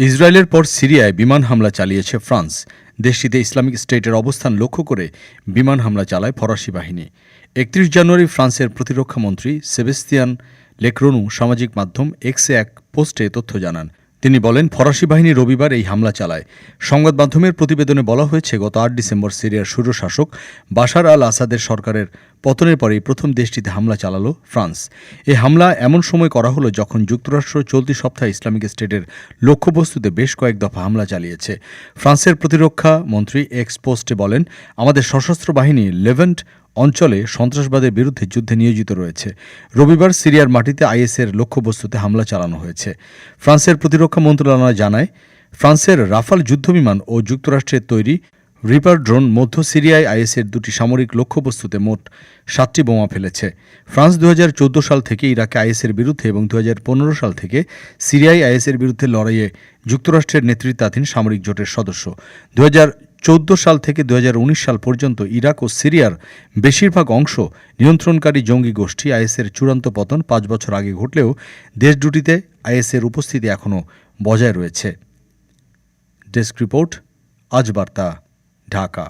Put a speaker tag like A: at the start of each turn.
A: ইসরায়েলের পর সিরিয়ায় বিমান হামলা চালিয়েছে ফ্রান্স। দেশটিতে ইসলামিক স্টেটের অবস্থান লক্ষ্য করে বিমান হামলা চালায় ফরাসি বাহিনী। ৩১ জানুয়ারি ফ্রান্সের প্রতিরক্ষামন্ত্রী সেবেস্তিয়ান লেক্রোনু সামাজিক মাধ্যম এক্সে এক পোস্টে তথ্য জানান। তিনি বলেন, ফরাসি বাহিনী রবিবার এই হামলা চালায়। সংবাদ মাধ্যমের প্রতিবেদনে বলা হয়েছে, গত ৮ ডিসেম্বর সিরিয়ার স্বৈরশাসক বাশার আল আসাদের সরকারের পতনের পরেই প্রথম দেশটিতে হামলা চালালো ফ্রান্স। এই হামলা এমন সময় করা হলো যখন যুক্তরাষ্ট্র চলতি সপ্তাহে ইসলামিক স্টেটের লক্ষ্যবস্তুতে বেশ কয়েক দফা হামলা চালিয়েছে। ফ্রান্সের প্রতিরক্ষা মন্ত্রী এক্স পোস্টে বলেন, আমাদের সশস্ত্র বাহিনী লেভেন্ট অঞ্চলে সন্ত্রাসবাদের বিরুদ্ধে যুদ্ধে নিয়োজিত রয়েছে। রবিবার সিরিয়ার মাটিতে আইএসের লক্ষ্যবস্তুতে হামলা চালানো হয়েছে। ফ্রান্সের প্রতিরক্ষা মন্ত্রণালয় জানায়, ফ্রান্সের রাফাল যুদ্ধবিমান ও যুক্তরাষ্ট্রের তৈরি রিপার ড্রোন মধ্য সিরিয়ায় আইএসের দুটি সামরিক লক্ষ্যবস্তুতে মোট 7টি বোমা ফেলেছে। ফ্রান্স 2014 সাল থেকে ইরাকে আইএসের বিরুদ্ধে এবং 2015 সাল থেকে সিরিয়ায় আইএসের বিরুদ্ধে লড়াইয়ে যুক্তরাষ্ট্রের নেতৃত্বাধীন সামরিক জোটের সদস্য। 2014 সাল থেকে 2019 সাল পর্যন্ত ইরাক ও সিরিয়ার বেশিরভাগ অংশ নিয়ন্ত্রণকারী জঙ্গি গোষ্ঠী আইএসের চূড়ান্ত পতন 5 বছর আগে ঘটলেও দেশ দুটিতে আইএসের উপস্থিতি এখনও বজায় রয়েছে। ডেস্ক রিপোর্ট, আজ বার্তা, ঢাকা।